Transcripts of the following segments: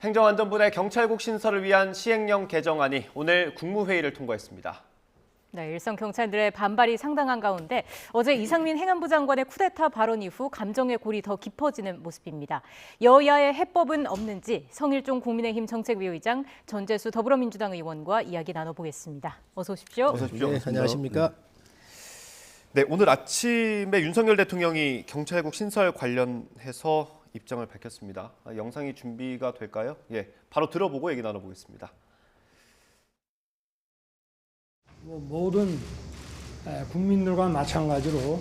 행정안전부 내 경찰국 신설을 위한 시행령 개정안이 오늘 국무회의를 통과했습니다. 네, 일선 경찰들의 반발이 상당한 가운데 어제 이상민 행안부 장관의 쿠데타 발언 이후 감정의 골이 더 깊어지는 모습입니다. 여야의 해법은 없는지 성일종 국민의힘 정책위의장, 전재수 더불어민주당 의원과 이야기 나눠보겠습니다. 어서 오십시오. 어서 오십시오. 네, 안녕하십니까? 네, 오늘 아침에 윤석열 대통령이 경찰국 신설 관련해서 입장을 밝혔습니다. 영상이 준비가 될까요? 예, 바로 들어보고 얘기 나눠보겠습니다. 모든 국민들과 마찬가지로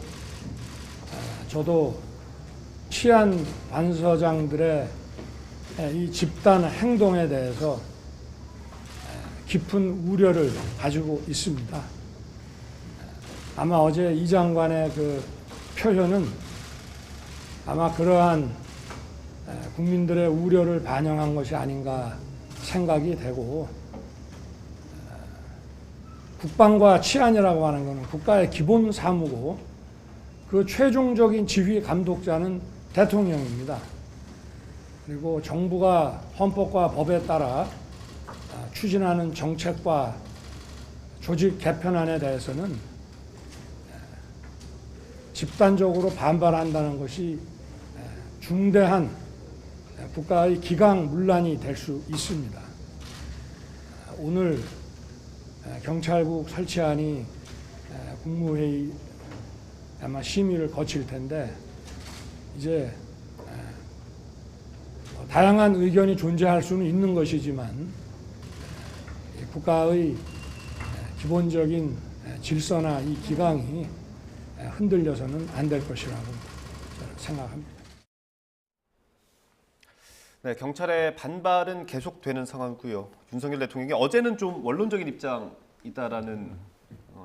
저도 치안 반서장들의 이 집단 행동에 대해서 깊은 우려를 가지고 있습니다. 아마 어제 이 장관의 그 표현은 아마 그러한 국민들의 우려를 반영한 것이 아닌가 생각이 되고, 국방과 치안이라고 하는 것은 국가의 기본 사무고 그 최종적인 지휘 감독자는 대통령입니다. 그리고 정부가 헌법과 법에 따라 추진하는 정책과 조직 개편안에 대해서는 집단적으로 반발한다는 것이 중대한 국가의 기강문란이 될 수 있습니다. 오늘 경찰국 설치안이 국무회의 아마 심의를 거칠 텐데, 이제 다양한 의견이 존재할 수는 있는 것이지만 국가의 기본적인 질서나 이 기강이 흔들려서는 안 될 것이라고 생각합니다. 네, 경찰의 반발은 계속되는 상황이고요. 윤석열 대통령이 어제는 좀 원론적인 입장이다라는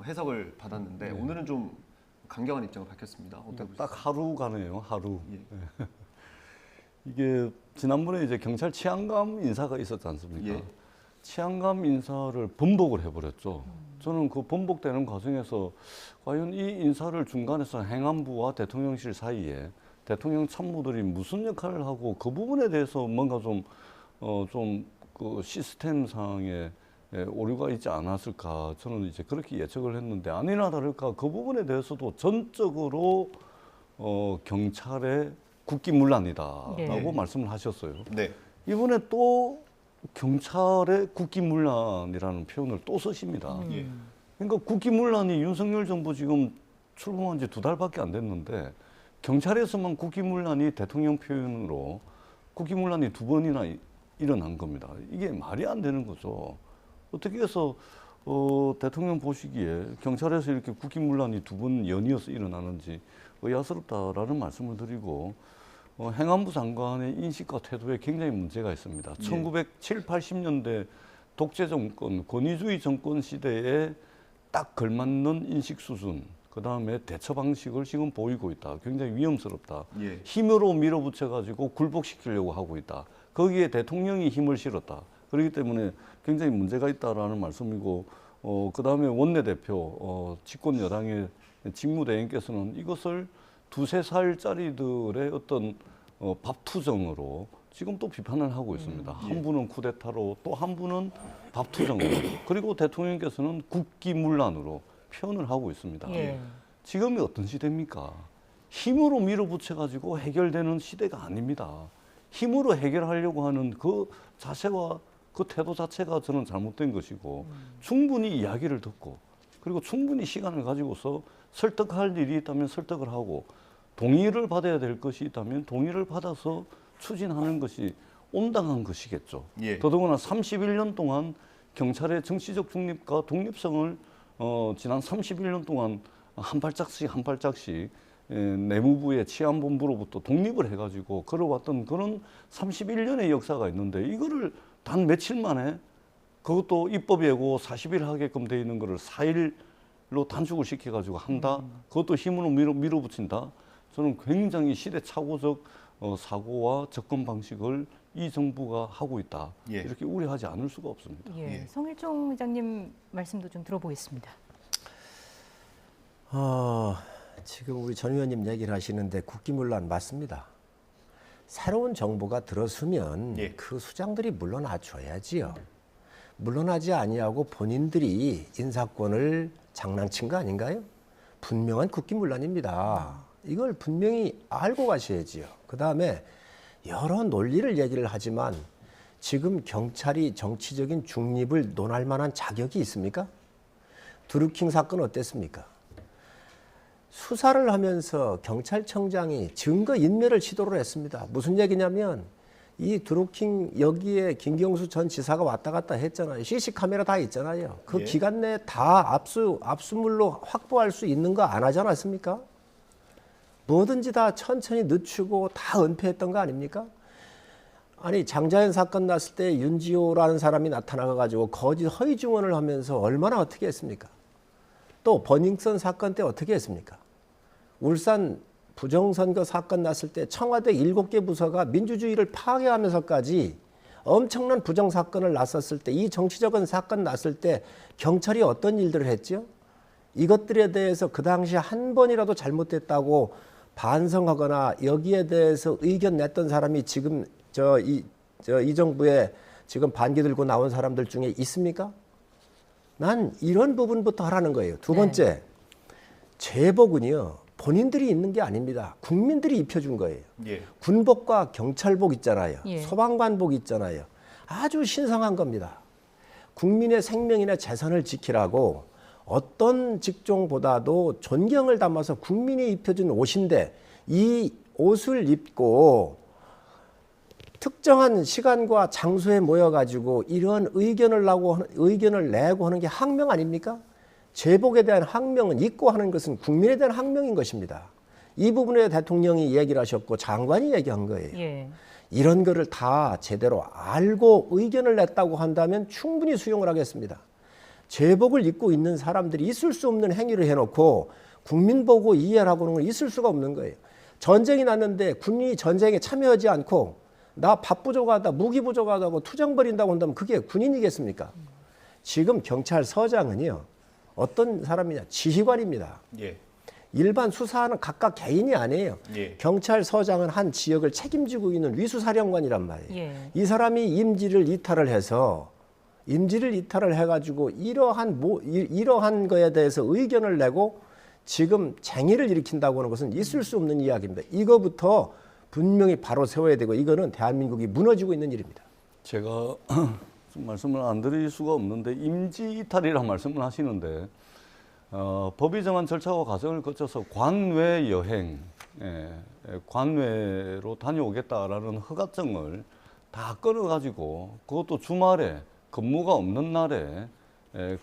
해석을 받았는데 오늘은 좀 강경한 입장을 밝혔습니다. 어떻게 보세요? 딱 하루 가네요, 하루. 예. 이게 지난번에 이제 경찰 치안감 인사가 있었지 않습니까? 예. 치안감 인사를 번복을 해버렸죠. 저는 그 번복되는 과정에서 과연 이 인사를 중간에서 행안부와 대통령실 사이에 대통령 참모들이 무슨 역할을 하고 그 부분에 대해서 뭔가 그 시스템상의 오류가 있지 않았을까, 저는 이제 그렇게 예측을 했는데, 아니나 다를까 그 부분에 대해서도 전적으로 경찰의 국기문란이다라고 네. 말씀을 하셨어요. 네. 이번에 또 경찰의 국기문란이라는 표현을 또 쓰십니다. 예. 그러니까 국기문란이 윤석열 정부 지금 출범한 지 2달밖에 안 됐는데, 경찰에서만 국기문란이 대통령 표현으로 국기문란이 2번이나 일어난 겁니다. 이게 말이 안 되는 거죠. 어떻게 해서 대통령 보시기에 경찰에서 이렇게 국기문란이 2번 연이어서 일어나는지 의아스럽다라는 말씀을 드리고, 행안부 장관의 인식과 태도에 굉장히 문제가 있습니다. 예. 1970, 80년대 독재 정권, 권위주의 정권 시대에 딱 걸맞는 인식 수준, 그 다음에 대처 방식을 지금 보이고 있다. 굉장히 위험스럽다. 예. 힘으로 밀어붙여가지고 굴복시키려고 하고 있다. 거기에 대통령이 힘을 실었다. 그렇기 때문에 굉장히 문제가 있다라는 말씀이고, 그 다음에 원내대표, 집권 여당의 직무대행께서는 이것을 2~3살짜리들의 어떤 밥투정으로 지금 또 비판을 하고 있습니다. 한 분은 쿠데타로, 또 한 분은 밥투정으로, 그리고 대통령께서는 국기문란으로 표현을 하고 있습니다. 예. 지금이 어떤 시대입니까? 힘으로 밀어붙여가지고 해결되는 시대가 아닙니다. 힘으로 해결하려고 하는 그 자세와 그 태도 자체가 저는 잘못된 것이고, 충분히 이야기를 듣고, 그리고 충분히 시간을 가지고서 설득할 일이 있다면 설득을 하고, 동의를 받아야 될 것이 있다면 동의를 받아서 추진하는 것이 온당한 것이겠죠. 예. 더더구나 31년 동안 경찰의 정치적 중립과 독립성을 지난 31년 동안 한 발짝씩 내무부의 치안본부로부터 독립을 해가지고 걸어왔던 그런 31년의 역사가 있는데, 이거를 단 며칠 만에, 그것도 입법 예고 40일 하게끔 돼 있는 거를 4일로 단축을 시켜가지고 한다. 그것도 힘으로 밀어붙인다. 저는 굉장히 시대착오적 사고와 접근 방식을 이 정부가 하고 있다. 예. 이렇게 우려하지 않을 수가 없습니다. 예. 예. 성일종 회장님 말씀도 좀 들어보겠습니다. 지금 우리 전 의원님 얘기를 하시는데 국기문란 맞습니다. 새로운 정부가 들어서면 예. 그 수장들이 물러나줘야지요. 물러나지 아니하고 본인들이 인사권을 장난친 거 아닌가요? 분명한 국기문란입니다. 이걸 분명히 알고 가셔야지요. 그 다음에 여러 논리를 얘기를 하지만 지금 경찰이 정치적인 중립을 논할 만한 자격이 있습니까? 드루킹 사건 어땠습니까? 수사를 하면서 경찰청장이 증거 인멸을 시도를 했습니다. 무슨 얘기냐면 이 드루킹 여기에 김경수 전 지사가 왔다 갔다 했잖아요. CC 카메라 다 있잖아요. 그 예. 기간 내에 다 압수물로 확보할 수 있는 거 안 하지 않았습니까? 뭐든지 다 천천히 늦추고 다 은폐했던 거 아닙니까? 아니 장자연 사건 났을 때 윤지호라는 사람이 나타나가지고 거짓 허위 증언을 하면서 얼마나 어떻게 했습니까? 또 버닝썬 사건 때 어떻게 했습니까? 울산 부정선거 사건 났을 때 청와대 7개 부서가 민주주의를 파괴하면서까지 엄청난 부정사건을 났었을 때 이 정치적인 사건 났을 때 경찰이 어떤 일들을 했죠? 이것들에 대해서 그 당시에 한 번이라도 잘못됐다고 반성하거나 여기에 대해서 의견 냈던 사람이 지금 이 정부에 지금 반기 들고 나온 사람들 중에 있습니까? 난 이런 부분부터 하라는 거예요. 두 번째, 제복은요 본인들이 있는 게 아닙니다. 국민들이 입혀준 거예요. 예. 군복과 경찰복 있잖아요. 예. 소방관복 있잖아요. 아주 신성한 겁니다. 국민의 생명이나 재산을 지키라고 어떤 직종보다도 존경을 담아서 국민이 입혀준 옷인데 이 옷을 입고 특정한 시간과 장소에 모여가지고 이런 의견을 내고 하는 게 항명 아닙니까? 제복에 대한 항명은 입고 하는 것은 국민에 대한 항명인 것입니다. 이 부분에 대통령이 얘기를 하셨고 장관이 얘기한 거예요. 예. 이런 거를 다 제대로 알고 의견을 냈다고 한다면 충분히 수용을 하겠습니다. 제복을 입고 있는 사람들이 있을 수 없는 행위를 해놓고 국민 보고 이해를 하고 하는 건 있을 수가 없는 거예요. 전쟁이 났는데 군인이 전쟁에 참여하지 않고 나 밥 부족하다, 무기 부족하다고 투정 벌인다고 한다면 그게 군인이겠습니까? 지금 경찰서장은요. 어떤 사람이냐? 지휘관입니다. 예. 일반 수사하는 각각 개인이 아니에요. 예. 경찰서장은 한 지역을 책임지고 있는 위수사령관이란 말이에요. 예. 이 사람이 임지를 이탈을 해가지고 이러한 거에 대해서 의견을 내고 지금 쟁의를 일으킨다고 하는 것은 있을 수 없는 이야기입니다. 이거부터 분명히 바로 세워야 되고 이거는 대한민국이 무너지고 있는 일입니다. 제가 좀 말씀을 안 드릴 수가 없는데 임지 이탈이라는 말씀을 하시는데 법이 정한 절차와 과정을 거쳐서 관외 여행, 관외로 다녀오겠다라는 허가증을 다 끊어가지고 그것도 주말에 근무가 없는 날에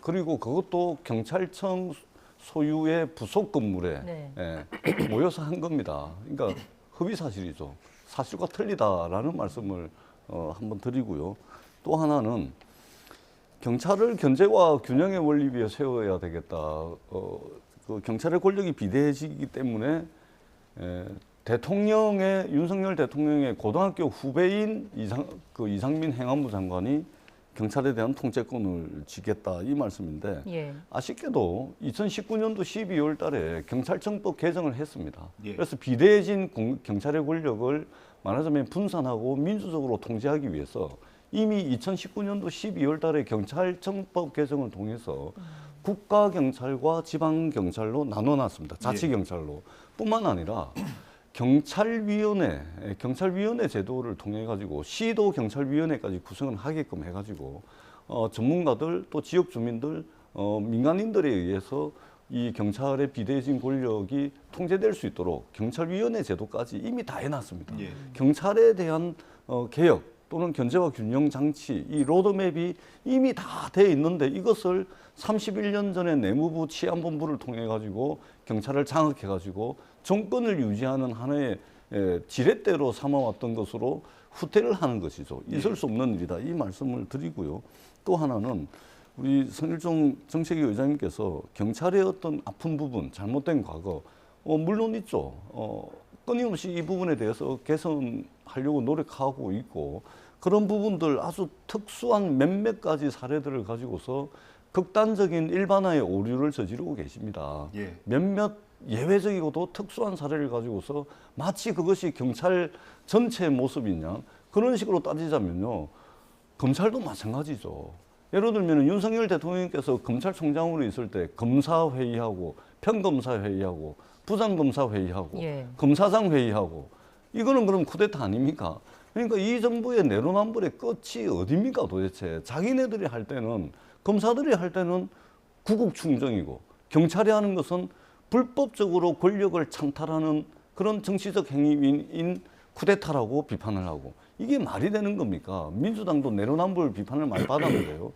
그리고 그것도 경찰청 소유의 부속 건물에 네. 모여서 한 겁니다. 그러니까 허위 사실이죠. 사실과 틀리다라는 말씀을 한번 드리고요. 또 하나는 경찰을 견제와 균형의 원리 위에 세워야 되겠다. 그 경찰의 권력이 비대해지기 때문에 윤석열 대통령의 고등학교 후배인 이상민 행안부 장관이 경찰에 대한 통제권을 쥐겠다 이 말씀인데 예. 아쉽게도 2019년도 12월 달에 경찰청법 개정을 했습니다. 예. 그래서 비대해진 경찰의 권력을 말하자면 분산하고 민주적으로 통제하기 위해서 이미 2019년도 12월 달에 경찰청법 개정을 통해서 국가경찰과 지방경찰로 나눠놨습니다. 자치경찰로. 뿐만 아니라 경찰위원회 제도를 통해 가지고 시도 경찰위원회까지 구성을 하게끔 해가지고 전문가들 또 지역 주민들 민간인들에 의해서 이 경찰의 비대해진 권력이 통제될 수 있도록 경찰위원회 제도까지 이미 다 해놨습니다. 예. 경찰에 대한 개혁 또는 견제와 균형 장치 이 로드맵이 이미 다 돼 있는데 이것을 31년 전에 내무부 치안본부를 통해 가지고 경찰을 장악해 가지고 정권을 유지하는 하나의 지렛대로 삼아왔던 것으로 후퇴를 하는 것이죠. 있을 수 없는 일이다. 이 말씀을 드리고요. 또 하나는 우리 성일종 정책위 의장님께서 경찰의 어떤 아픈 부분, 잘못된 과거, 물론 있죠. 끊임없이 이 부분에 대해서 개선하려고 노력하고 있고 그런 부분들 아주 특수한 몇몇 가지 사례들을 가지고서 극단적인 일반화의 오류를 저지르고 계십니다. 예. 몇몇 예외적이고도 특수한 사례를 가지고서 마치 그것이 경찰 전체의 모습이냐 그런 식으로 따지자면요. 검찰도 마찬가지죠. 예를 들면 윤석열 대통령께서 검찰총장으로 있을 때 검사회의하고 평검사회의하고 부장검사회의하고 예. 검사장 회의하고 이거는 그럼 쿠데타 아닙니까? 그러니까 이 정부의 내로남불의 끝이 어디입니까 도대체? 자기네들이 할 때는 검사들이 할 때는 구국 충정이고 경찰이 하는 것은 불법적으로 권력을 찬탈하는 그런 정치적 행위인 쿠데타라고 비판을 하고 이게 말이 되는 겁니까? 민주당도 내로남불 비판을 많이 받았는데요.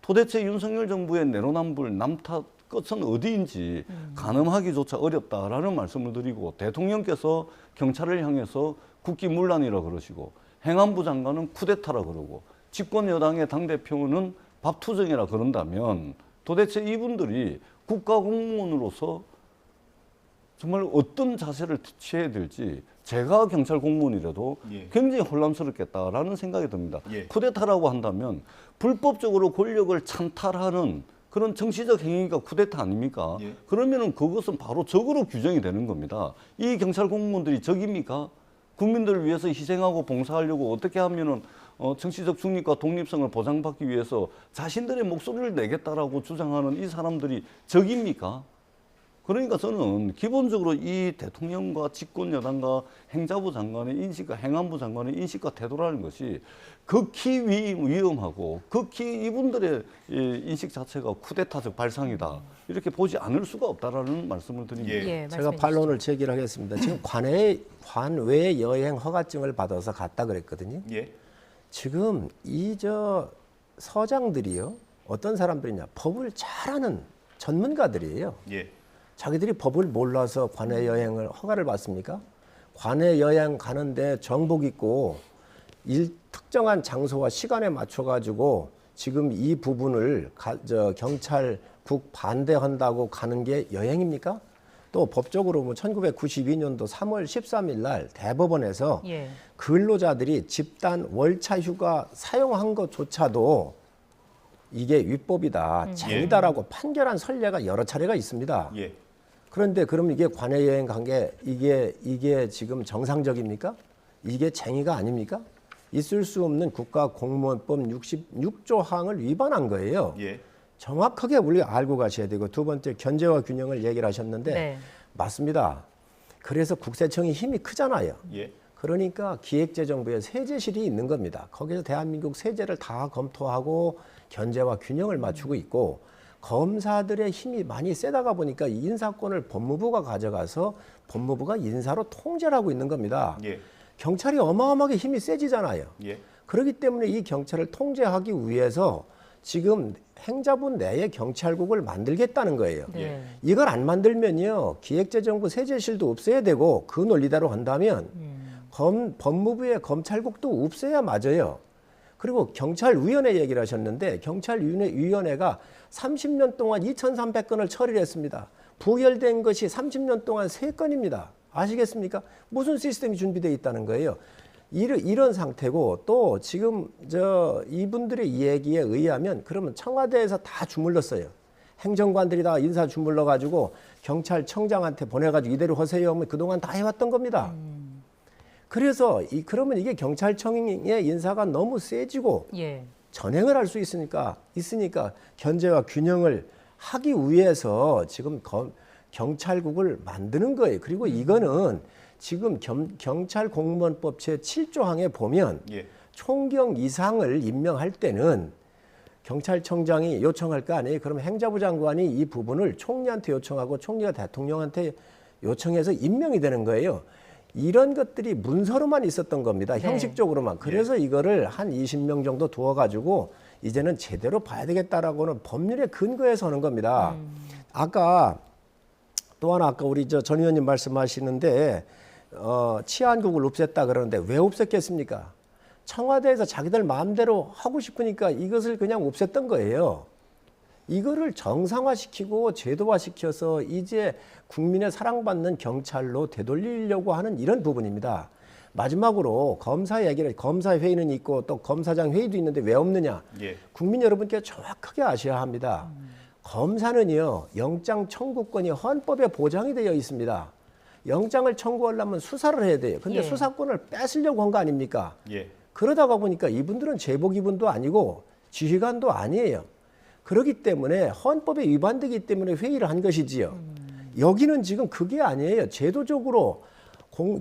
도대체 윤석열 정부의 내로남불 남탓 끝은 어디인지 가늠하기조차 어렵다라는 말씀을 드리고 대통령께서 경찰을 향해서 국기문란이라 그러시고 행안부 장관은 쿠데타라 그러고 집권 여당의 당대표는 밥투정이라 그런다면 도대체 이분들이 국가공무원으로서 정말 어떤 자세를 취해야 될지 제가 경찰 공무원이라도 예. 굉장히 혼란스럽겠다라는 생각이 듭니다. 예. 쿠데타라고 한다면 불법적으로 권력을 찬탈하는 그런 정치적 행위가 쿠데타 아닙니까? 예. 그러면은 그것은 바로 적으로 규정이 되는 겁니다. 이 경찰 공무원들이 적입니까? 국민들을 위해서 희생하고 봉사하려고 어떻게 하면은 정치적 중립과 독립성을 보장받기 위해서 자신들의 목소리를 내겠다라고 주장하는 이 사람들이 적입니까? 그러니까 저는 기본적으로 이 대통령과 집권 여당과 행자부 장관의 인식과 행안부 장관의 인식과 태도라는 것이 극히 위험하고 극히 이분들의 인식 자체가 쿠데타적 발상이다. 이렇게 보지 않을 수가 없다라는 말씀을 드립니다. 예. 예, 제가 말씀해 반론을 제기를 하겠습니다. 지금 관외 여행 허가증을 받아서 갔다 그랬거든요. 예. 지금 이 서장들이요. 어떤 사람들이냐. 법을 잘 아는 전문가들이에요. 예. 자기들이 법을 몰라서 관외 여행을 허가를 받습니까? 관외 여행 가는데 정복 입고 특정한 장소와 시간에 맞춰 가지고 지금 이 부분을 경찰국 반대한다고 가는 게 여행입니까? 또 법적으로 1992년도 3월 13일 날 대법원에서 예. 근로자들이 집단 월차 휴가 사용한 것조차도 이게 위법이다, 쟁이다라고 판결한 선례가 여러 차례가 있습니다. 예. 그런데 그럼 이게 관외 여행 간 게 이게 지금 정상적입니까? 이게 쟁의가 아닙니까? 있을 수 없는 국가공무원법 66조 항을 위반한 거예요. 예. 정확하게 우리가 알고 가셔야 되고 두 번째 견제와 균형을 얘기를 하셨는데 네. 맞습니다. 그래서 국세청이 힘이 크잖아요. 예. 그러니까 기획재정부에 세제실이 있는 겁니다. 거기서 대한민국 세제를 다 검토하고 견제와 균형을 맞추고 있고 검사들의 힘이 많이 세다가 보니까 인사권을 법무부가 가져가서 법무부가 인사로 통제를 하고 있는 겁니다. 예. 경찰이 어마어마하게 힘이 세지잖아요. 예. 그렇기 때문에 이 경찰을 통제하기 위해서 지금 행자부 내에 경찰국을 만들겠다는 거예요. 네. 이걸 안 만들면요. 기획재정부 세제실도 없애야 되고 그 논리대로 한다면 법무부의 검찰국도 없애야 맞아요. 그리고 경찰위원회 얘기를 하셨는데 경찰위원회가 30년 동안 2,300건을 처리를 했습니다. 부결된 것이 30년 동안 3건입니다. 아시겠습니까? 무슨 시스템이 준비되어 있다는 거예요. 이런 상태고 또 지금 이분들의 얘기에 의하면 그러면 청와대에서 다 주물렀어요. 행정관들이 다 인사 주물러 가지고 경찰청장한테 보내가지고 이대로 하세요 하면 그동안 다 해왔던 겁니다. 그래서 그러면 이게 경찰청의 인사가 너무 세지고 예. 전행을 할 수 있으니까 견제와 균형을 하기 위해서 지금 경찰국을 만드는 거예요. 그리고 이거는 지금 경찰공무원법 제7조항에 보면 예. 총경 이상을 임명할 때는 경찰청장이 요청할 거 아니에요. 그럼 행자부 장관이 이 부분을 총리한테 요청하고 총리가 대통령한테 요청해서 임명이 되는 거예요. 이런 것들이 문서로만 있었던 겁니다. 네. 형식적으로만. 그래서 이거를 한 20명 정도 두어가지고 이제는 제대로 봐야 되겠다라고는 법률에 근거해서 하는 겁니다. 아까 또 하나 아까 우리 전 의원님 말씀하시는데 치안국을 없앴다 그러는데 왜 없앴겠습니까? 청와대에서 자기들 마음대로 하고 싶으니까 이것을 그냥 없앴던 거예요. 이거를 정상화시키고 제도화시켜서 이제 국민의 사랑받는 경찰로 되돌리려고 하는 이런 부분입니다. 마지막으로 검사 회의는 있고 또 검사장 회의도 있는데 왜 없느냐? 예. 국민 여러분께 정확하게 아셔야 합니다. 검사는요, 영장 청구권이 헌법에 보장이 되어 있습니다. 영장을 청구하려면 수사를 해야 돼요. 근데 예. 수사권을 뺏으려고 한 거 아닙니까? 예. 그러다가 보니까 이분들은 제보기분도 아니고 지휘관도 아니에요. 그렇기 때문에 헌법에 위반되기 때문에 회의를 한 것이지요. 여기는 지금 그게 아니에요. 제도적으로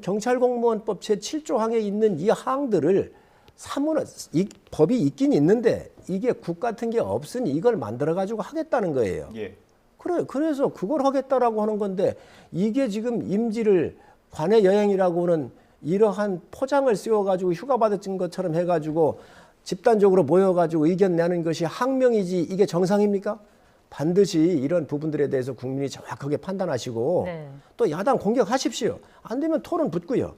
경찰공무원법 제7조 항에 있는 이 항들을 사무는 이 법이 있긴 있는데 이게 국 같은 게 없으니 이걸 만들어 가지고 하겠다는 거예요. 예. 그래서 그걸 하겠다라고 하는 건데 이게 지금 임지를 관내 여행이라고는 이러한 포장을 씌워가지고 휴가 받은 것처럼 해가지고 집단적으로 모여가지고 의견 내는 것이 항명이지 이게 정상입니까? 반드시 이런 부분들에 대해서 국민이 정확하게 판단하시고 네. 또 야당 공격하십시오. 안 되면 토론 붙고요.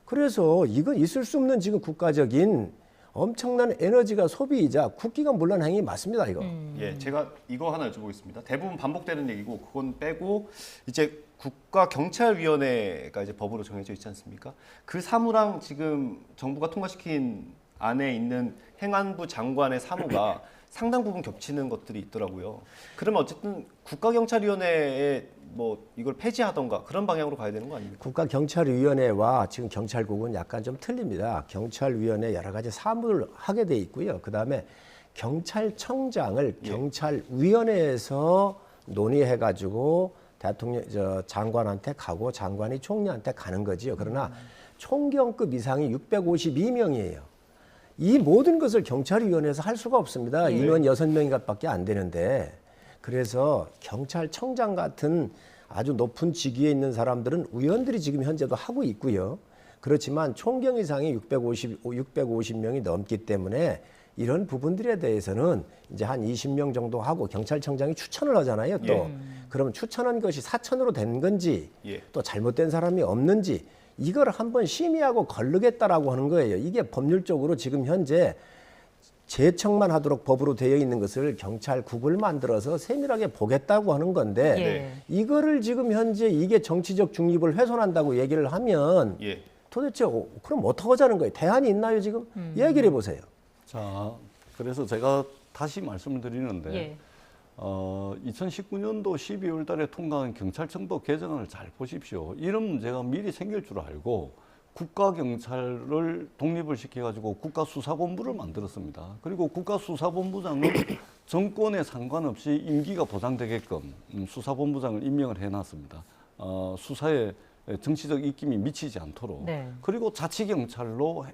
그래서 이건 있을 수 없는 지금 국가적인 엄청난 에너지가 소비이자 국기관 문란 행위 맞습니다, 이거. 예, 제가 이거 하나 여쭤보겠습니다. 대부분 반복되는 얘기고 그건 빼고 이제 국가경찰위원회가 이제 법으로 정해져 있지 않습니까? 그 사무랑 지금 정부가 통과시킨 안에 있는 행안부 장관의 사무가 상당 부분 겹치는 것들이 있더라고요. 그러면 어쨌든 국가경찰위원회에 뭐 이걸 폐지하던가 그런 방향으로 가야 되는 거 아닙니까? 국가경찰위원회와 지금 경찰국은 약간 좀 틀립니다. 경찰위원회 여러 가지 사무를 하게 돼 있고요. 그다음에 경찰청장을 예. 경찰위원회에서 논의해가지고 대통령 장관한테 가고 장관이 총리한테 가는 거지요. 그러나 총경급 이상이 652명이에요. 이 모든 것을 경찰위원회에서 할 수가 없습니다. 인원 6명밖에 안 되는데 그래서 경찰청장 같은 아주 높은 직위에 있는 사람들은 의원들이 지금 현재도 하고 있고요. 그렇지만 총경 이상이 650명이 넘기 때문에 이런 부분들에 대해서는 이제 한 20명 정도 하고 경찰청장이 추천을 하잖아요. 또 예. 그러면 추천한 것이 사천으로 된 건지 예. 또 잘못된 사람이 없는지 이걸 한번 심의하고 거르겠다라고 하는 거예요. 이게 법률적으로 지금 현재 제청만 하도록 법으로 되어 있는 것을 경찰국을 만들어서 세밀하게 보겠다고 하는 건데 예. 이거를 지금 현재 이게 정치적 중립을 훼손한다고 얘기를 하면 예. 도대체 그럼 어떻게 하자는 거예요? 대안이 있나요 지금? 얘기를 해보세요. 자, 그래서 제가 다시 말씀을 드리는데 예. 2019년도 12월 달에 통과한 경찰청법 개정안을 잘 보십시오. 이런 문제가 미리 생길 줄 알고 국가경찰을 독립을 시켜가지고 국가수사본부를 만들었습니다. 그리고 국가수사본부장은 정권에 상관없이 임기가 보장되게끔 수사본부장을 임명을 해놨습니다. 수사에 정치적 입김이 미치지 않도록. 네. 그리고 자치경찰로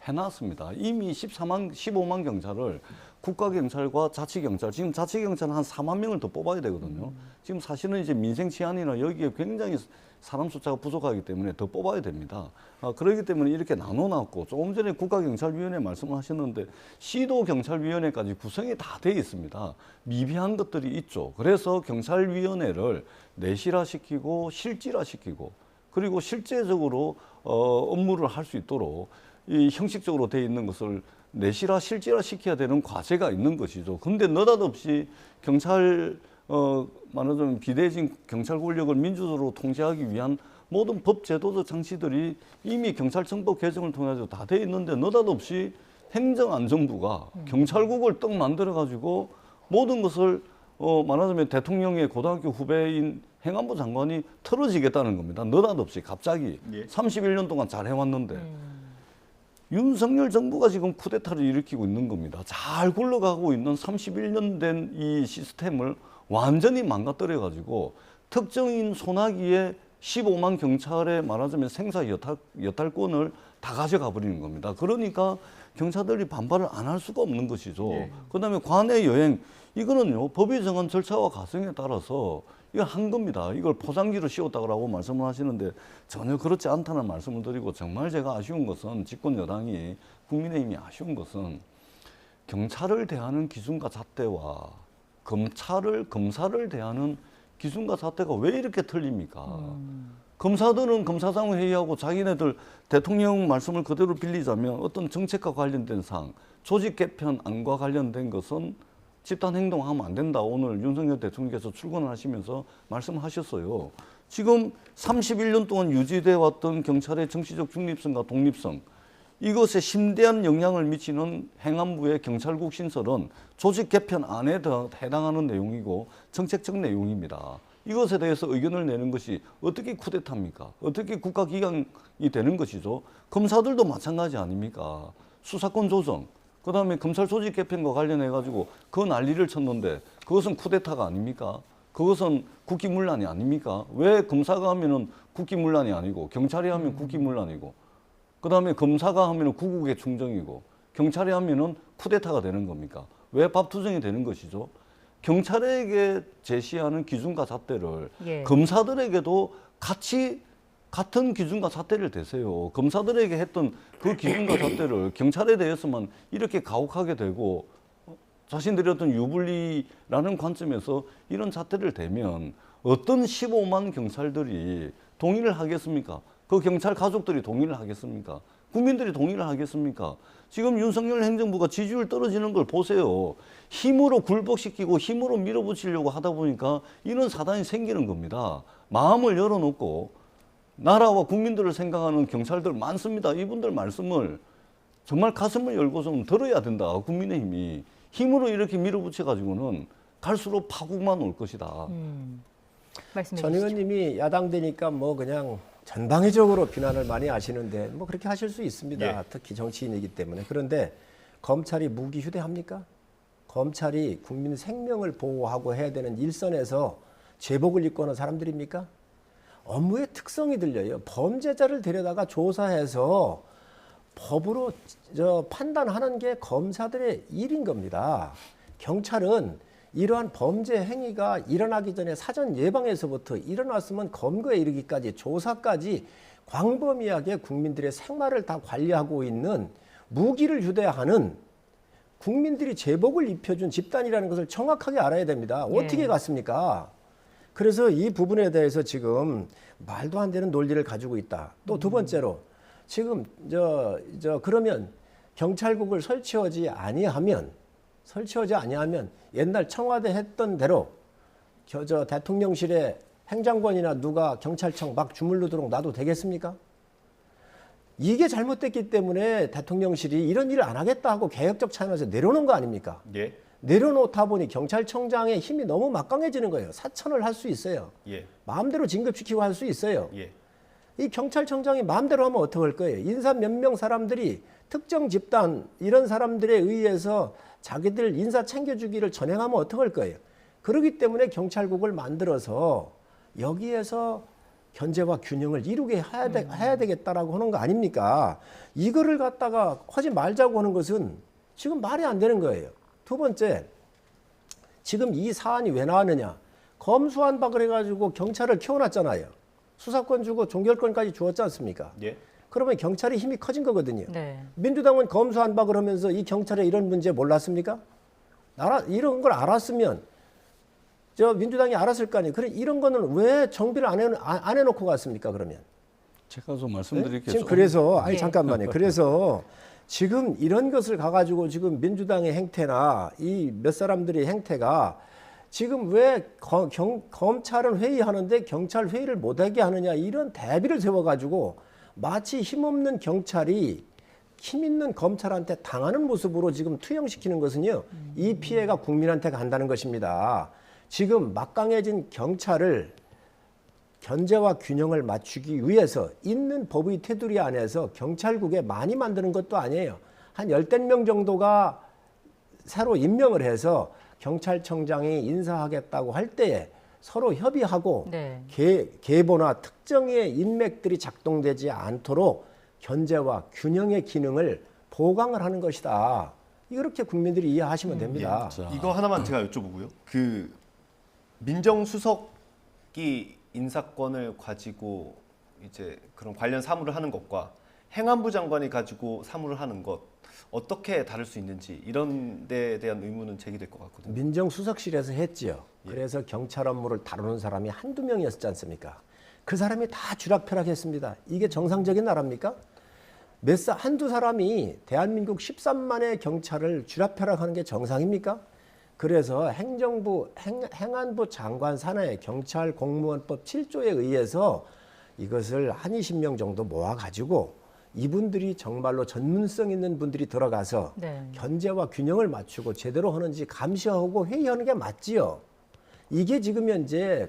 해놨습니다. 이미 15만 경찰을 국가경찰과 자치경찰, 지금 자치경찰은 한 4만 명을 더 뽑아야 되거든요. 지금 사실은 이제 민생치안이나 여기에 굉장히 사람 숫자가 부족하기 때문에 더 뽑아야 됩니다. 그렇기 때문에 이렇게 나눠놨고 조금 전에 국가경찰위원회 말씀을 하셨는데 시도경찰위원회까지 구성이 다 돼 있습니다. 미비한 것들이 있죠. 그래서 경찰위원회를 내실화시키고 실질화시키고 그리고 실제적으로 업무를 할 수 있도록 이 형식적으로 돼 있는 것을 내실화, 실질화 시켜야 되는 과제가 있는 것이죠. 근데 느닷없이 경찰, 말하자면 비대해진 경찰 권력을 민주적으로 통제하기 위한 모든 법 제도적 장치들이 이미 경찰청법 개정을 통해서 다 돼 있는데 느닷없이 행정안전부가 경찰국을 떡 만들어가지고 모든 것을 말하자면 대통령의 고등학교 후배인 행안부 장관이 틀어지겠다는 겁니다. 느닷없이 갑자기 예. 31년 동안 잘 해왔는데 윤석열 정부가 지금 쿠데타를 일으키고 있는 겁니다. 잘 굴러가고 있는 31년 된 이 시스템을 완전히 망가뜨려가지고 특정인 손아귀에 15만 경찰의 말하자면 생사 여탈권을 다 가져가 버리는 겁니다. 그러니까 경찰들이 반발을 안 할 수가 없는 것이죠. 예. 그다음에 관내 여행 이거는요 법이 정한 절차와 과정에 따라서 이거 한 겁니다. 이걸 포장지로 씌웠다고 말씀을 하시는데 전혀 그렇지 않다는 말씀을 드리고 정말 제가 아쉬운 것은 집권 여당이 국민의힘이 아쉬운 것은 경찰을 대하는 기준과 잣대와 검사를 대하는 기준과 잣대가 왜 이렇게 틀립니까? 검사들은 검사장 회의하고 자기네들 대통령 말씀을 그대로 빌리자면 어떤 정책과 관련된 사항, 조직 개편안과 관련된 것은 집단 행동하면 안 된다. 오늘 윤석열 대통령께서 출근을 하시면서 말씀하셨어요. 지금 31년 동안 유지돼 왔던 경찰의 정치적 중립성과 독립성 이것에 심대한 영향을 미치는 행안부의 경찰국 신설은 조직 개편 안에 해당하는 내용이고 정책적 내용입니다. 이것에 대해서 의견을 내는 것이 어떻게 쿠데타입니까? 어떻게 국가기관이 되는 것이죠? 검사들도 마찬가지 아닙니까? 수사권 조정, 그다음에 검찰 조직 개편과 관련해 가지고 그 난리를 쳤는데 그것은 쿠데타가 아닙니까? 그것은 국기문란이 아닙니까? 왜 검사가 하면은 국기문란이 아니고 경찰이 하면 국기문란이고 그다음에 검사가 하면은 구국의 충정이고 경찰이 하면은 쿠데타가 되는 겁니까? 왜 밥투정이 되는 것이죠? 경찰에게 제시하는 기준과 잣대를 예. 검사들에게도 같은 기준과 잣대를 대세요. 검사들에게 했던 그 기준과 잣대를 경찰에 대해서만 이렇게 가혹하게 되고 자신들이 어떤 유불리라는 관점에서 이런 잣대를 대면 어떤 15만 경찰들이 동의를 하겠습니까? 그 경찰 가족들이 동의를 하겠습니까? 국민들이 동의를 하겠습니까? 지금 윤석열 행정부가 지지율 떨어지는 걸 보세요. 힘으로 굴복시키고 힘으로 밀어붙이려고 하다 보니까 이런 사단이 생기는 겁니다. 마음을 열어놓고 나라와 국민들을 생각하는 경찰들 많습니다. 이분들 말씀을 정말 가슴을 열고 좀 들어야 된다. 국민의힘이 힘으로 이렇게 밀어붙여가지고는 갈수록 파국만 올 것이다. 말씀해 전 주시죠. 의원님이 야당 되니까 뭐 그냥 전방위적으로 비난을 많이 하시는데 뭐 그렇게 하실 수 있습니다. 예. 특히 정치인이기 때문에. 그런데 검찰이 무기 휴대합니까? 검찰이 국민 생명을 보호하고 해야 되는 일선에서 제복을 입고 하는 사람들입니까? 업무의 특성이 들려요. 범죄자를 데려다가 조사해서 법으로 판단하는 게 검사들의 일인 겁니다. 경찰은 이러한 범죄 행위가 일어나기 전에 사전 예방에서부터 일어났으면 검거에 이르기까지 조사까지 광범위하게 국민들의 생활을 다 관리하고 있는 무기를 휴대하는 국민들이 제복을 입혀준 집단이라는 것을 정확하게 알아야 됩니다. 어떻게 예. 갔습니까? 그래서 이 부분에 대해서 지금 말도 안 되는 논리를 가지고 있다. 또 두 번째로 지금 그러면 경찰국을 설치하지 아니하면 옛날 청와대 했던 대로 대통령실에 행정관이나 누가 경찰청 막 주물르도록 놔도 되겠습니까? 이게 잘못됐기 때문에 대통령실이 이런 일을 안 하겠다 하고 개혁적 차원에서 내려놓은 거 아닙니까? 예. 내려놓다 보니 경찰청장의 힘이 너무 막강해지는 거예요. 사천을 할 수 있어요. 예. 마음대로 진급시키고 할 수 있어요. 예. 이 경찰청장이 마음대로 하면 어떡할 거예요? 인사 몇 명 사람들이 특정 집단 이런 사람들에 의해서 자기들 인사 챙겨주기를 전행하면 어떡할 거예요? 그렇기 때문에 경찰국을 만들어서 여기에서 견제와 균형을 이루게 해야 되겠다라고 하는 거 아닙니까? 이거를 갖다가 하지 말자고 하는 것은 지금 말이 안 되는 거예요. 두 번째, 지금 이 사안이 왜 나왔느냐? 검수한박 그래가지고 경찰을 키워놨잖아요. 수사권 주고 종결권까지 주었지 않습니까? 예. 그러면 경찰이 힘이 커진 거거든요. 네. 민주당은 검수한박을 하면서 이 경찰의 이런 문제 몰랐습니까? 이런 걸 알았으면 민주당이 알았을 거 아니에요. 그래 이런 거는 왜 정비를 안 해놓고 갔습니까? 그러면 제가 좀 네? 말씀드릴게요. 지금 그래서 예. 잠깐만요. 그래서 지금 이런 것을 가가지고 지금 민주당의 행태나 이 몇 사람들의 행태가 지금 왜 검찰은 회의하는데 경찰 회의를 못하게 하느냐 이런 대비를 세워가지고 마치 힘없는 경찰이 힘 있는 검찰한테 당하는 모습으로 지금 투영시키는 것은요. 이 피해가 국민한테 간다는 것입니다. 지금 막강해진 경찰을 견제와 균형을 맞추기 위해서 있는 법의 테두리 안에서 경찰국에 많이 만드는 것도 아니에요. 한 10명 정도가 새로 임명을 해서 경찰청장이 인사하겠다고 할 때에 서로 협의하고 네. 계보나 특정의 인맥들이 작동되지 않도록 견제와 균형의 기능을 보강을 하는 것이다. 이렇게 국민들이 이해하시면 됩니다. 자. 이거 하나만 제가 여쭤보고요. 그 민정수석이 인사권을 가지고 이제 그런 관련 사무를 하는 것과 행안부 장관이 가지고 사무를 하는 것 어떻게 다를 수 있는지 이런 데에 대한 의문은 제기될 것 같거든요. 민정수석실에서 했지요. 그래서 경찰 업무를 다루는 사람이 한두 명이었지 않습니까? 그 사람이 다 쥐락펴락했습니다. 이게 정상적인 나라입니까? 한두 사람이 대한민국 13만의 경찰을 쥐락펴락하는 게 정상입니까? 그래서 행안부 장관 산하의 경찰 공무원법 7조에 의해서 이것을 한 20명 정도 모아가지고 이분들이 정말로 전문성 있는 분들이 들어가서 네. 견제와 균형을 맞추고 제대로 하는지 감시하고 회의하는 게 맞지요. 이게 지금 현재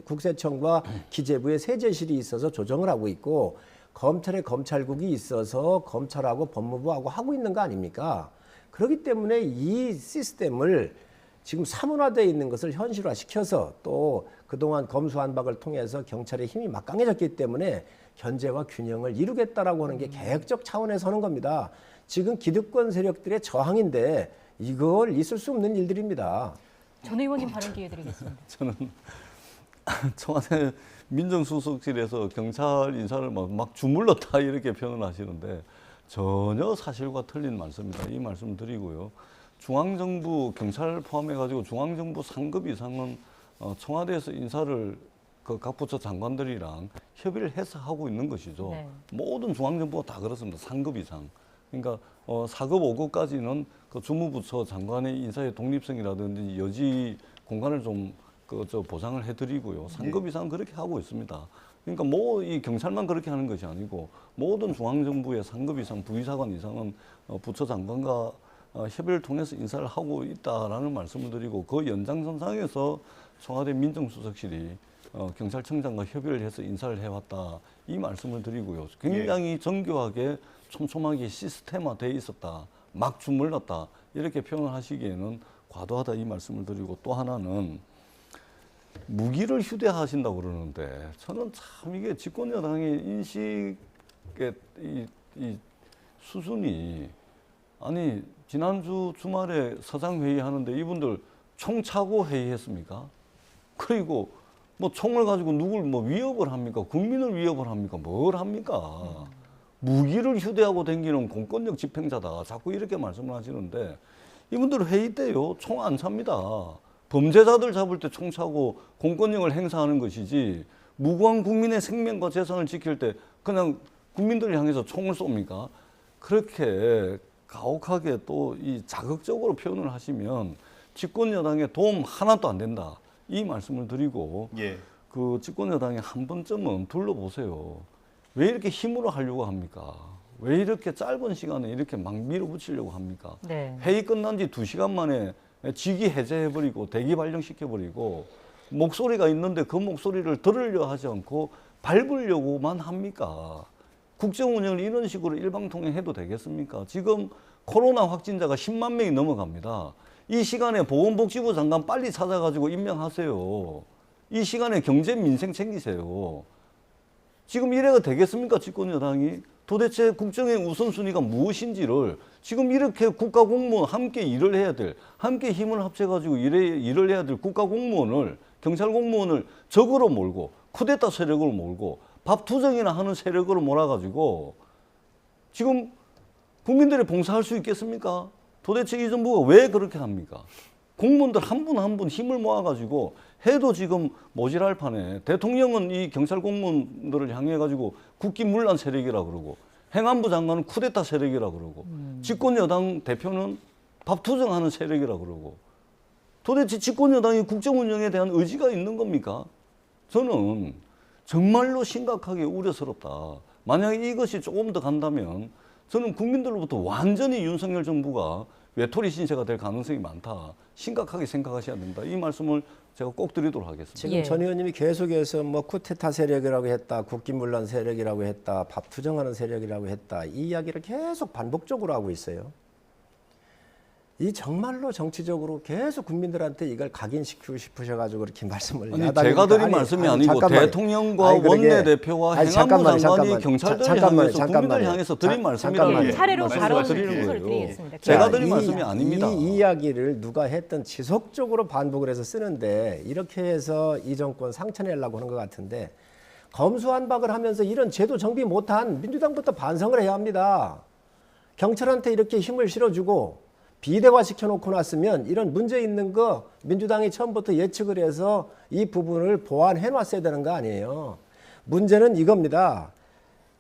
국세청과 기재부의 세제실이 있어서 조정을 하고 있고 검찰의 검찰국이 있어서 검찰하고 법무부하고 하고 있는 거 아닙니까? 그렇기 때문에 이 시스템을 지금 사문화되어 있는 것을 현실화시켜서 또 그동안 검수완박을 통해서 경찰의 힘이 막강해졌기 때문에 견제와 균형을 이루겠다라고 하는 게 계획적 차원에서 하는 겁니다. 지금 기득권 세력들의 저항인데 이걸 있을 수 없는 일들입니다. 전 의원님 발언 기회 드리겠습니다. 저는 청와대 민정수석실에서 경찰 인사를 막 주물렀다 이렇게 표현을 하시는데 전혀 사실과 틀린 말씀입니다. 이 말씀 드리고요. 중앙정부 경찰 포함해가지고 중앙정부 상급 이상은 청와대에서 인사를 각 부처 장관들이랑 협의를 해서 하고 있는 것이죠. 네. 모든 중앙정부가 다 그렇습니다. 상급 이상. 그러니까 4급, 5급까지는 그 주무부처 장관의 인사의 독립성이라든지 여지 공간을 좀 보장을 해드리고요. 상급 이상 그렇게 하고 있습니다. 그러니까 뭐 이 경찰만 그렇게 하는 것이 아니고 모든 중앙정부의 상급 이상, 부의사관 이상은 부처 장관과 협의를 통해서 인사를 하고 있다라는 말씀을 드리고 그 연장선상에서 청와대 민정수석실이 경찰청장과 협의를 해서 인사를 해왔다 이 말씀을 드리고요. 굉장히 정교하게 촘촘하게 시스템화되어 있었다. 막 주물렀다. 이렇게 표현을 하시기에는 과도하다 이 말씀을 드리고 또 하나는 무기를 휴대하신다고 그러는데 저는 참 이게 집권여당의 인식의 이 수준이 아니 지난주 주말에 서장회의 하는데 이분들 총 차고 회의했습니까? 그리고 뭐 총을 가지고 누굴 뭐 위협을 합니까? 국민을 위협을 합니까? 뭘 합니까? 무기를 휴대하고 다니는 공권력 집행자다. 자꾸 이렇게 말씀을 하시는데 이분들 회의 때요. 총 안 찹니다. 범죄자들 잡을 때 총 차고 공권력을 행사하는 것이지 무고한 국민의 생명과 재산을 지킬 때 그냥 국민들을 향해서 총을 쏩니까? 그렇게 가혹하게 또 이 자극적으로 표현을 하시면 집권 여당에 도움 하나도 안 된다. 이 말씀을 드리고 예. 그 집권 여당에 한 번쯤은 둘러보세요. 왜 이렇게 힘으로 하려고 합니까? 왜 이렇게 짧은 시간에 이렇게 막 밀어붙이려고 합니까? 네. 회의 끝난 지 2시간 만에 직위 해제해버리고 대기 발령시켜버리고 목소리가 있는데 그 목소리를 들으려 하지 않고 밟으려고만 합니까? 국정 운영을 이런 식으로 일방통행해도 되겠습니까? 지금 코로나 확진자가 10만 명이 넘어갑니다. 이 시간에 보건복지부 장관 빨리 찾아가지고 임명하세요. 이 시간에 경제 민생 챙기세요. 지금 이래가 되겠습니까? 집권 여당이? 도대체 국정의 우선순위가 무엇인지를 지금 이렇게 국가공무원 함께 일을 해야 될, 함께 힘을 합쳐가지고 일을 해야 될 국가공무원을, 경찰공무원을 적으로 몰고, 쿠데타 세력으로 몰고, 밥 투정이나 하는 세력으로 몰아가지고 지금 국민들이 봉사할 수 있겠습니까? 도대체 이 정부가 왜 그렇게 합니까? 공무원들 한 분 한 분 힘을 모아가지고 해도 지금 모질할 판에 대통령은 이 경찰 공무원들을 향해가지고 국기문란 세력이라 그러고 행안부 장관은 쿠데타 세력이라 그러고 집권 여당 대표는 밥 투정하는 세력이라 그러고 도대체 집권 여당이 국정 운영에 대한 의지가 있는 겁니까? 저는 정말로 심각하게 우려스럽다. 만약에 이것이 조금 더 간다면 저는 국민들로부터 완전히 윤석열 정부가 외톨이 신세가 될 가능성이 많다. 심각하게 생각하셔야 된다. 이 말씀을 제가 꼭 드리도록 하겠습니다. 지금 예. 전 의원님이 계속해서 뭐 쿠데타 세력이라고 했다, 국기문란 세력이라고 했다, 밥 투정하는 세력이라고 했다 이 이야기를 계속 반복적으로 하고 있어요. 이 정말로 정치적으로 계속 국민들한테 이걸 각인시키고 싶으셔가지고 그렇게 말씀을 아니, 야당이니까. 제가 드린 말씀이 아니고 잠깐만요. 대통령과 아니, 그러게. 원내대표와 아니, 행안부 장관이 잠깐만요. 경찰들을 향해서 국민을 향해서 드린 말씀이라는 잠깐만요. 차례로 발언 말씀을 드리는 순서를 거예요. 드리겠습니다. 제가 자, 드린 말씀이 아닙니다. 이 이야기를 누가 했든 지속적으로 반복을 해서 쓰는데 이렇게 해서 이 정권 상처내려고 하는 것 같은데 검수완박을 하면서 이런 제도 정비 못한 민주당부터 반성을 해야 합니다. 경찰한테 이렇게 힘을 실어주고 비대화 시켜놓고 났으면 이런 문제 있는 거 민주당이 처음부터 예측을 해서 이 부분을 보완해 놨어야 되는 거 아니에요. 문제는 이겁니다.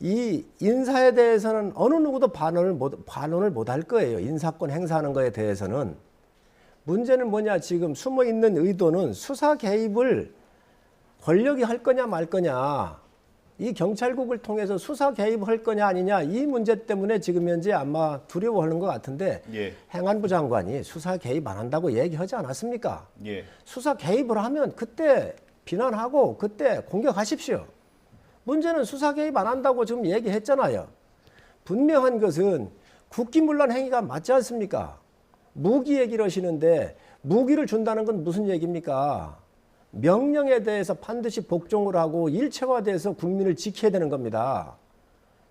이 인사에 대해서는 어느 누구도 반론을 못 할 거예요. 인사권 행사하는 거에 대해서는. 문제는 뭐냐, 지금 숨어 있는 의도는 수사 개입을 권력이 할 거냐 말 거냐. 이 경찰국을 통해서 수사 개입할 거냐 아니냐 이 문제 때문에 지금 현재 아마 두려워하는 것 같은데 예. 행안부 장관이 수사 개입 안 한다고 얘기하지 않았습니까? 예. 수사 개입을 하면 그때 비난하고 그때 공격하십시오. 문제는 수사 개입 안 한다고 지금 얘기했잖아요. 분명한 것은 국기문란 행위가 맞지 않습니까? 무기 얘기를 하시는데 무기를 준다는 건 무슨 얘기입니까? 명령에 대해서 반드시 복종을 하고 일체화돼서 국민을 지켜야 되는 겁니다.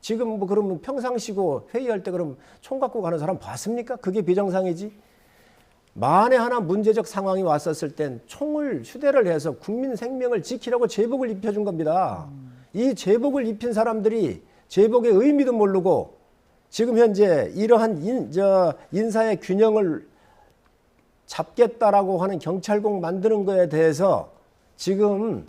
지금 뭐 그러면 평상시고 회의할 때 그럼 총 갖고 가는 사람 봤습니까? 그게 비정상이지. 만에 하나 문제적 상황이 왔었을 땐 총을 휴대를 해서 국민 생명을 지키라고 제복을 입혀준 겁니다. 이 제복을 입힌 사람들이 제복의 의미도 모르고 지금 현재 이러한 인사의 균형을 잡겠다라고 하는 경찰국 만드는 거에 대해서 지금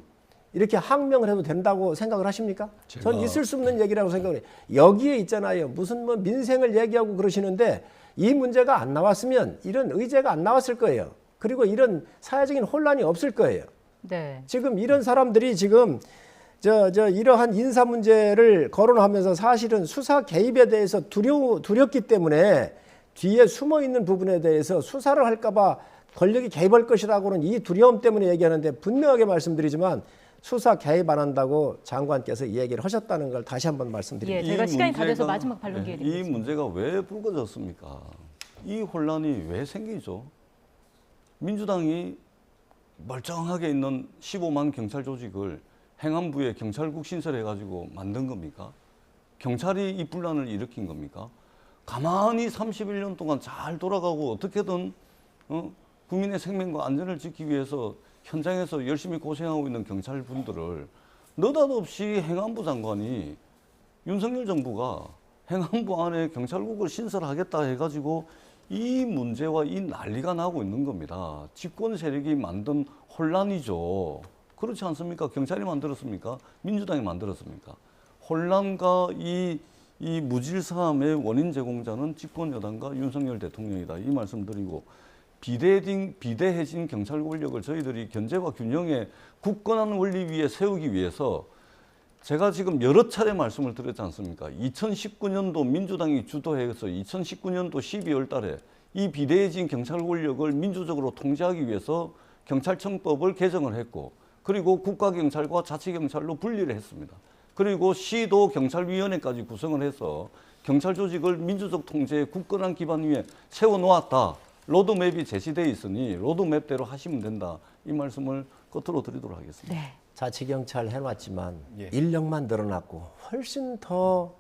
이렇게 항명을 해도 된다고 생각을 하십니까? 전 있을 수 없는 얘기라고 생각을 해요. 여기에 있잖아요. 무슨 뭐 민생을 얘기하고 그러시는데 이 문제가 안 나왔으면 이런 의제가 안 나왔을 거예요. 그리고 이런 사회적인 혼란이 없을 거예요. 네. 지금 이런 사람들이 지금 이러한 인사 문제를 거론하면서 사실은 수사 개입에 대해서 두렵기 때문에 뒤에 숨어 있는 부분에 대해서 수사를 할까봐 권력이 개입할 것이라고는 이 두려움 때문에 얘기하는데 분명하게 말씀드리지만 수사 개입 안 한다고 장관께서 이 얘기를 하셨다는 걸 다시 한번 말씀드립니다. 예, 저희가 시간이 다 돼서 마지막 반론 기회 이 드리겠습니다. 문제가 왜 불거졌습니까? 이 혼란이 왜 생기죠? 민주당이 멀쩡하게 있는 15만 경찰 조직을 행안부에 경찰국 신설해가지고 만든 겁니까? 경찰이 이 분란을 일으킨 겁니까? 가만히 31년 동안 잘 돌아가고 어떻게든 국민의 생명과 안전을 지키기 위해서 현장에서 열심히 고생하고 있는 경찰분들을 느닷없이 행안부 장관이 윤석열 정부가 행안부 안에 경찰국을 신설하겠다 해가지고 이 문제와 이 난리가 나고 있는 겁니다. 집권 세력이 만든 혼란이죠. 그렇지 않습니까? 경찰이 만들었습니까? 민주당이 만들었습니까? 혼란과 이 무질서함의 원인 제공자는 집권 여당과 윤석열 대통령이다. 이 말씀드리고 비대해진 경찰 권력을 저희들이 견제와 균형의 굳건한 원리 위에 세우기 위해서 제가 지금 여러 차례 말씀을 드렸지 않습니까? 2019년도 민주당이 주도해서 2019년도 12월 달에 이 비대해진 경찰 권력을 민주적으로 통제하기 위해서 경찰청법을 개정을 했고 그리고 국가경찰과 자치경찰로 분리를 했습니다. 그리고 시도 경찰위원회까지 구성을 해서 경찰 조직을 민주적 통제의 굳건한 기반 위에 세워놓았다. 로드맵이 제시되어 있으니 로드맵대로 하시면 된다. 이 말씀을 끝으로 드리도록 하겠습니다. 네. 자치경찰 해놨지만 예. 인력만 늘어났고 훨씬 더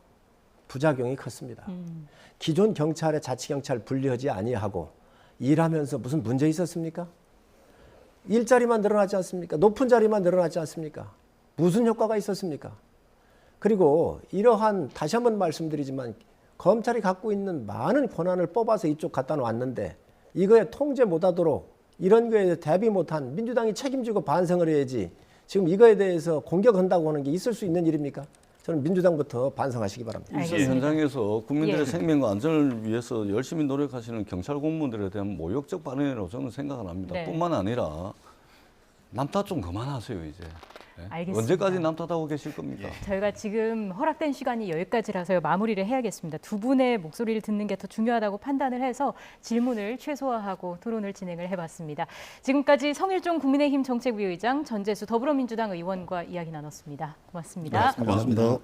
부작용이 컸습니다. 기존 경찰에 자치경찰 분리하지 아니하고 일하면서 무슨 문제 있었습니까? 일자리만 늘어나지 않습니까? 높은 자리만 늘어나지 않습니까? 무슨 효과가 있었습니까? 그리고 이러한 다시 한번 말씀드리지만 검찰이 갖고 있는 많은 권한을 뽑아서 이쪽 갖다 놨는데 이거에 통제 못하도록 이런 거에 대비 못한 민주당이 책임지고 반성을 해야지 지금 이거에 대해서 공격한다고 하는 게 있을 수 있는 일입니까? 저는 민주당부터 반성하시기 바랍니다. 이 알겠습니다. 현장에서 국민들의 예. 생명과 안전을 위해서 열심히 노력하시는 경찰 공무원들에 대한 모욕적 발언이라고 저는 생각을 합니다. 네. 뿐만 아니라 남탓 좀 그만하세요 이제. 네? 알겠습니다. 언제까지 남탓하고 계실 겁니까? 저희가 지금 허락된 시간이 여기까지라서요. 마무리를 해야겠습니다. 두 분의 목소리를 듣는 게 더 중요하다고 판단을 해서 질문을 최소화하고 토론을 진행을 해봤습니다. 지금까지 성일종 국민의힘 정책위의장, 전재수 더불어민주당 의원과 이야기 나눴습니다. 고맙습니다. 고맙습니다.